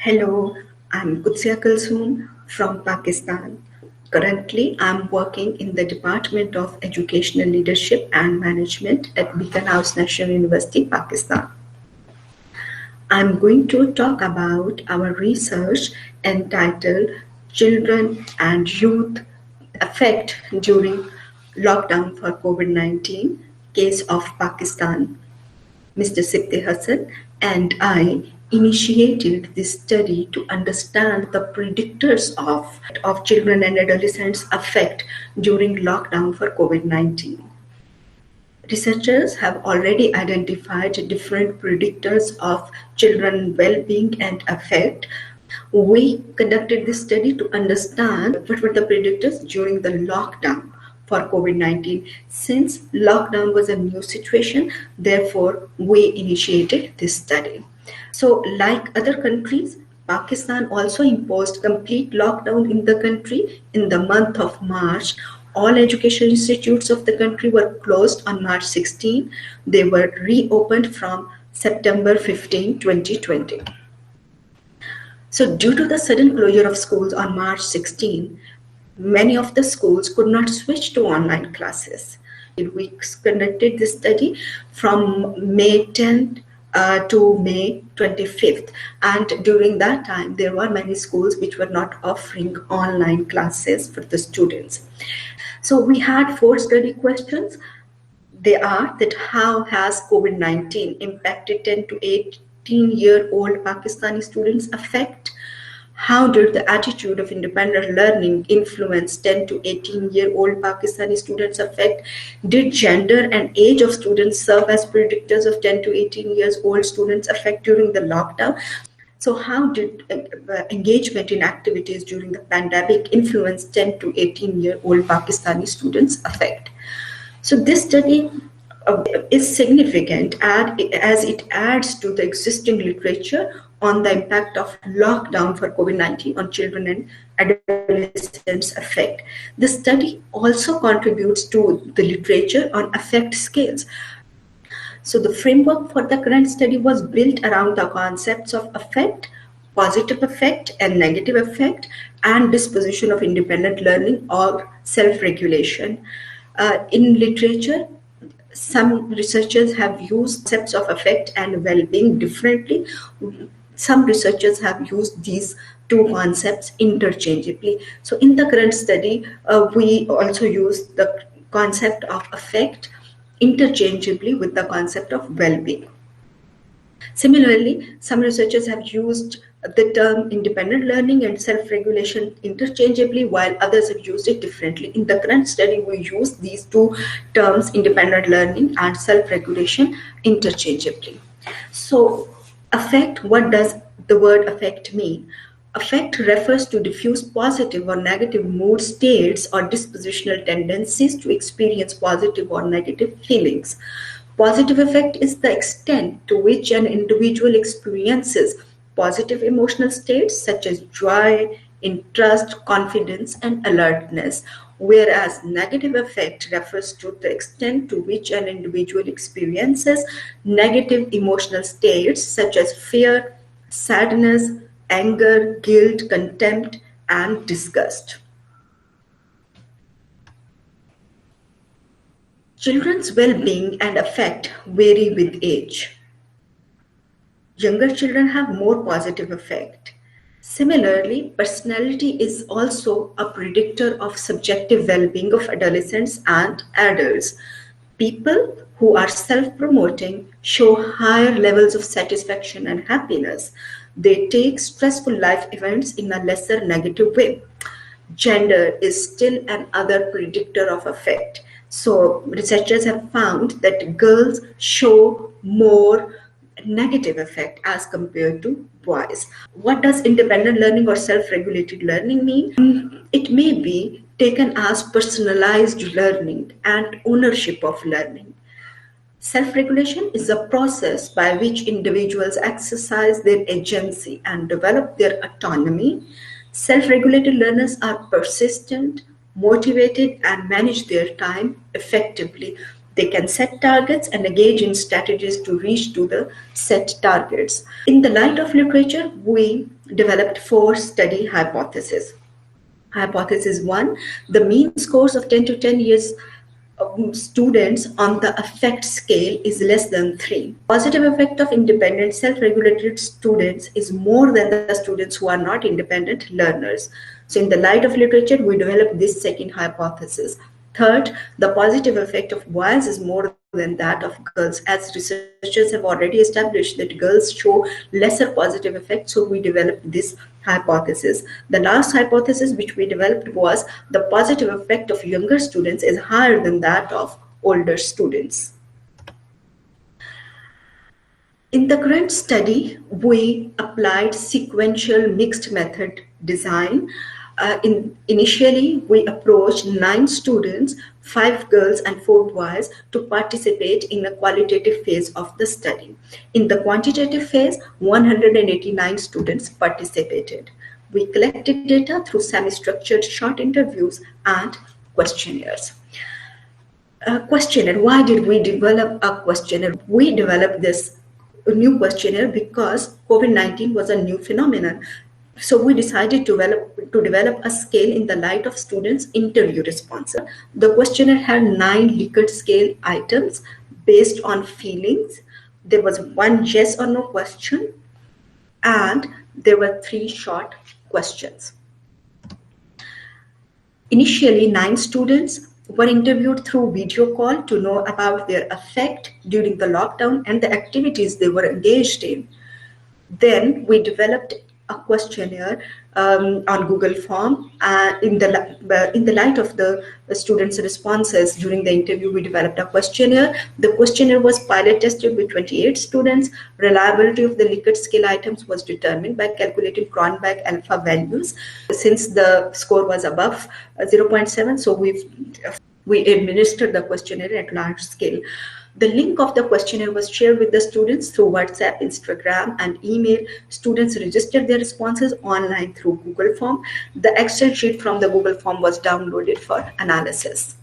Hello, I'm Qudsiya Kulsoom from Pakistan. Currently, I'm working in the Department of Educational Leadership and Management at Beacon House National University, Pakistan. I'm going to talk about our research entitled Children and Youth Affect During Lockdown for COVID-19, Case of Pakistan. Mr. Sibte Hassan and I initiated this study to understand the predictors of children and adolescents' affect during lockdown for COVID-19. Researchers have already identified different predictors of children's well-being and affect. We conducted this study to understand what were the predictors during the lockdown for COVID-19. Since lockdown was a new situation, therefore we initiated this study. So like other countries, Pakistan also imposed complete lockdown in the country in the month of March. All educational institutes of the country were closed on March 16. They were reopened from September 15, 2020. So due to the sudden closure of schools on March 16, many of the schools could not switch to online classes. We conducted this study from May 10th to May 25th. And during that time, there were many schools which were not offering online classes for the students. So we had 4 study questions. They are that how has COVID-19 impacted 10 to 18-year-old Pakistani students affect? How did the attitude of independent learning influence 10 to 18-year-old Pakistani students affect? Did gender and age of students serve as predictors of 10 to 18 years old students affect during the lockdown? So how did engagement in activities during the pandemic influence 10 to 18-year-old Pakistani students affect? So this study is significant as it adds to the existing literature on the impact of lockdown for COVID-19 on children and adolescents' affect. The study also contributes to the literature on affect scales. So the framework for the current study was built around the concepts of affect, positive affect and negative affect, and disposition of independent learning or self-regulation. In literature, some researchers have used concepts of affect and well-being differently. Some researchers have used these two concepts interchangeably. So in the current study, we also use the concept of affect interchangeably with the concept of well-being. Similarly, some researchers have used the term independent learning and self-regulation interchangeably, while others have used it differently. In the current study, we use these two terms, independent learning and self-regulation, interchangeably. So, affect, what does the word affect mean? Affect refers to diffuse positive or negative mood states or dispositional tendencies to experience positive or negative feelings. Positive affect is the extent to which an individual experiences positive emotional states such as joy, interest, confidence, and alertness, whereas negative affect refers to the extent to which an individual experiences negative emotional states such as fear, sadness, anger, guilt, contempt, and disgust. Children's well-being and affect vary with age. Younger children have more positive affect. Similarly, personality is also a predictor of subjective well-being of adolescents and adults. People who are self-promoting show higher levels of satisfaction and happiness. They take stressful life events in a lesser negative way. Gender is still another predictor of affect. So researchers have found that girls show more negative affect as compared to boys. What does independent learning or self-regulated learning mean? It may be taken as personalized learning and ownership of learning. Self-regulation is a process by which individuals exercise their agency and develop their autonomy. Self-regulated learners are persistent, motivated, and manage their time effectively. They can set targets and engage in strategies to reach to the set targets. In the light of literature, we developed 4 study hypotheses. Hypothesis 1, the mean scores of 10 to 10 years students on the affect scale is less than 3. Positive effect of independent self-regulated students is more than the students who are not independent learners. So in the light of literature, we developed this second hypothesis. Third, the positive effect of boys is more than that of girls, as researchers have already established that girls show lesser positive effects, so we developed this hypothesis. The last hypothesis which we developed was the positive effect of younger students is higher than that of older students. In the current study, we applied sequential mixed method design. Initially, we approached 9 students, 5 girls and 4 boys, to participate in the qualitative phase of the study. In the quantitative phase, 189 students participated. We collected data through semi-structured short interviews and questionnaires. Questionnaire. Why did we develop a questionnaire? We developed this new questionnaire because COVID-19 was a new phenomenon. So we decided to develop a scale in the light of students' interview responses. The questionnaire had 9 Likert scale items based on feelings. There was 1 yes or no question, and there were 3 short questions. Initially, 9 students were interviewed through video call to know about their affect during the lockdown and the activities they were engaged in. Then we developed a questionnaire on Google Form. In the light of the students' responses during the interview, we developed a questionnaire. The questionnaire was pilot tested with 28 students. Reliability of the Likert scale items was determined by calculating Cronbach alpha values. Since the score was above 0.7, so we administered the questionnaire at large scale. The link of the questionnaire was shared with the students through WhatsApp, Instagram, and email. Students registered their responses online through Google Form. The Excel sheet from the Google Form was downloaded for analysis.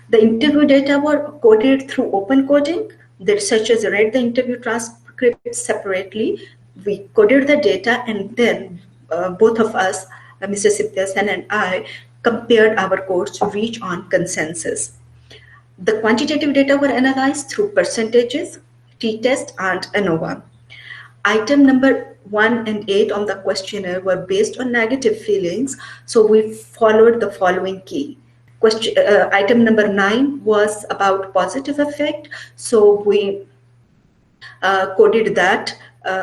The interview data were coded through open coding. The researchers read the interview transcript separately. We coded the data, and then both of us, Mr. Siptyasen and I, compared our codes to reach on consensus. The quantitative data were analyzed through percentages, t-test, and ANOVA. Item number 1 and 8 on the questionnaire were based on negative feelings, so we followed the following key. Item number 9 was about positive effect, so we coded that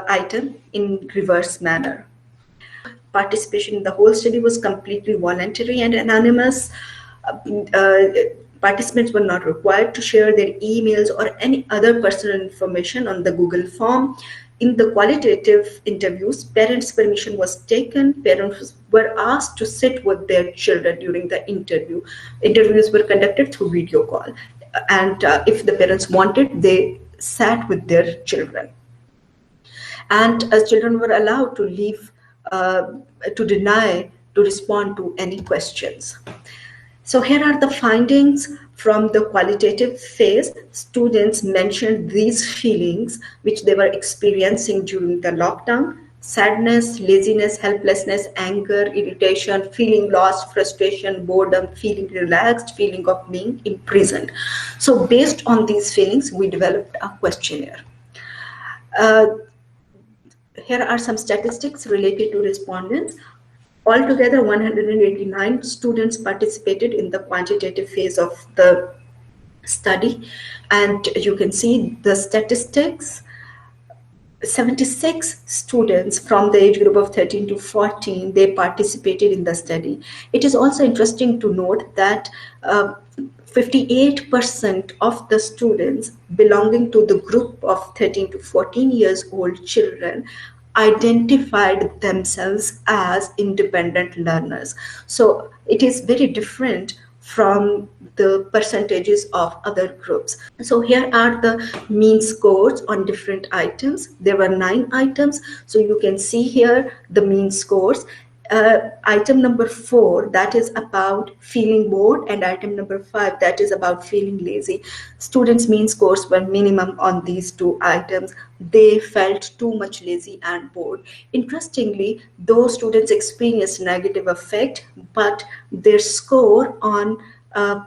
item in reverse manner. Participation in the whole study was completely voluntary and anonymous. Participants were not required to share their emails or any other personal information on the Google Form. In the qualitative interviews, parents' permission was taken. Parents were asked to sit with their children during the interview. Interviews were conducted through video call. And if the parents wanted, they sat with their children. And as children were allowed to leave, to deny, to respond to any questions. So here are the findings from the qualitative phase. Students mentioned these feelings which they were experiencing during the lockdown: sadness, laziness, helplessness, anger, irritation, feeling lost, frustration, boredom, feeling relaxed, feeling of being imprisoned. So based on these feelings, we developed a questionnaire. Here are some statistics related to respondents. Altogether, 189 students participated in the quantitative phase of the study. And you can see the statistics. 76 students from the age group of 13 to 14, they participated in the study. It is also interesting to note that 58% of the students belonging to the group of 13 to 14 years old children identified themselves as independent learners. So it is very different from the percentages of other groups. So here are the mean scores on different items. There were 9 items. So you can see here the mean scores. Item number 4, that is about feeling bored, and item number 5, that is about feeling lazy. Students' mean scores were minimum on these 2 items. They felt too much lazy and bored. Interestingly, those students experienced negative affect, but their score on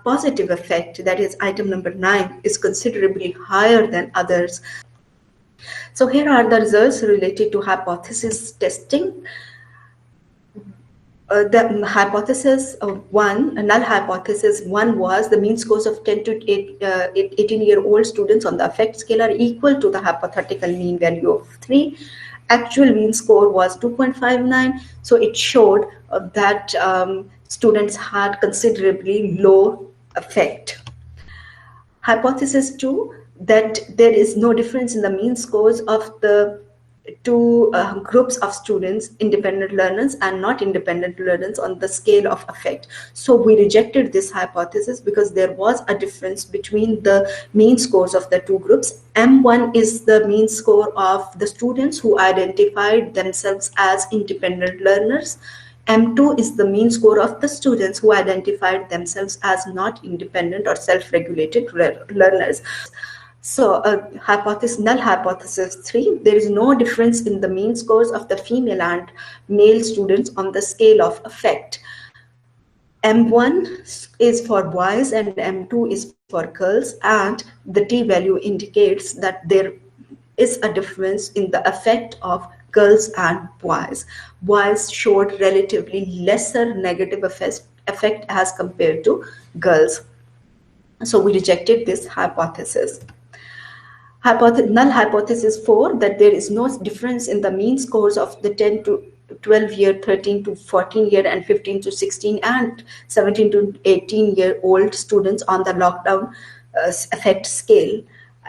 positive affect, that is item number 9, is considerably higher than others. So here are the results related to hypothesis testing. The hypothesis one, null hypothesis 1 was the mean scores of 10 to 18-year-old students on the affect scale are equal to the hypothetical mean value of 3. Actual mean score was 2.59, so it showed that students had considerably low affect. Hypothesis 2, that there is no difference in the mean scores of the 2 groups of students, independent learners and not independent learners, on the scale of affect. So we rejected this hypothesis because there was a difference between the mean scores of the 2 groups. M1 is the mean score of the students who identified themselves as independent learners. M2 is the mean score of the students who identified themselves as not independent or self-regulated learners. So null hypothesis 3, there is no difference in the mean scores of the female and male students on the scale of affect. M1 is for boys and M2 is for girls, and the t-value indicates that there is a difference in the affect of girls and boys. Boys showed relatively lesser negative affect as compared to girls. So we rejected this hypothesis. Null hypothesis 4, that there is no difference in the mean scores of the 10 to 12 year, 13 to 14 year, and 15 to 16 and 17 to 18-year-old students on the lockdown affect scale.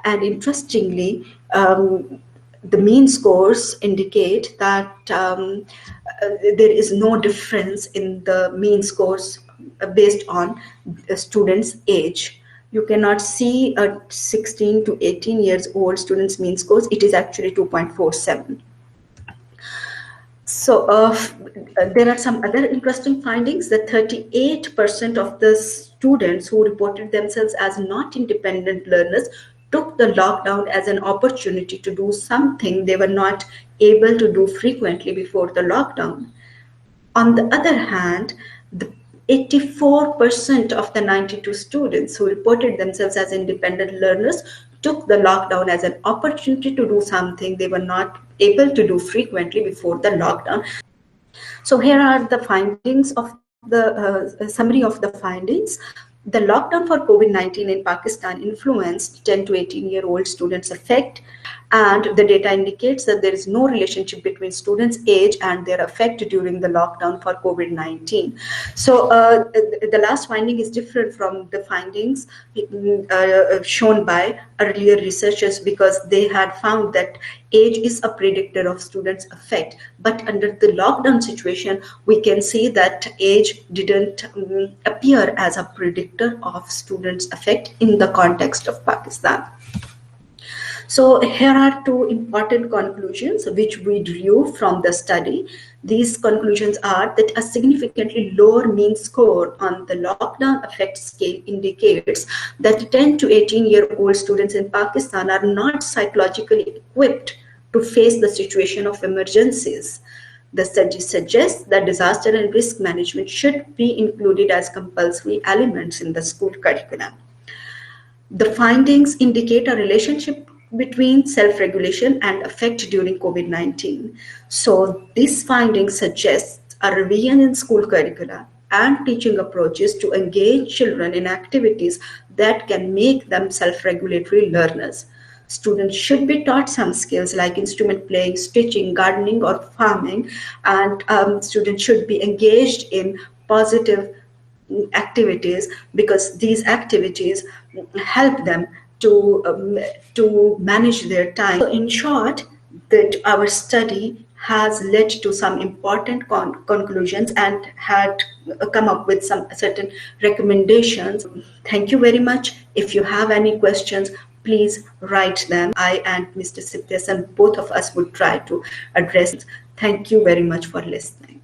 And interestingly, the mean scores indicate that there is no difference in the mean scores based on the student's age. You cannot see a 16 to 18 years old student's mean scores. It is actually 2.47. So there are some other interesting findings, that 38% of the students who reported themselves as not independent learners took the lockdown as an opportunity to do something they were not able to do frequently before the lockdown. On the other hand, 84% of the 92 students who reported themselves as independent learners took the lockdown as an opportunity to do something they were not able to do frequently before the lockdown. So here are the findings of the summary of the findings. The lockdown for COVID-19 in Pakistan influenced 10 to 18-year-old students' affect, and the data indicates that there is no relationship between students' age and their affect during the lockdown for COVID-19. So the last finding is different from the findings shown by earlier researchers, because they had found that age is a predictor of students' affect. But under the lockdown situation, we can see that age didn't appear as a predictor of students' affect in the context of Pakistan. So here are 2 important conclusions which we drew from the study. These conclusions are that a significantly lower mean score on the lockdown affect scale indicates that 10 to 18-year-old students in Pakistan are not psychologically equipped to face the situation of emergencies. The study suggests that disaster and risk management should be included as compulsory elements in the school curriculum. The findings indicate a relationship between self-regulation and affect during COVID-19. So these findings suggest a revision in school curricula and teaching approaches to engage children in activities that can make them self-regulatory learners. Students should be taught some skills like instrument playing, stitching, gardening, or farming, and students should be engaged in positive activities, because these activities help them to manage their time. So in short, that our study has led to some important conclusions and had come up with some certain recommendations. Thank you very much. If you have any questions, please write them. I and Mr. Sipyasan, both of us would try to address. Thank you very much for listening.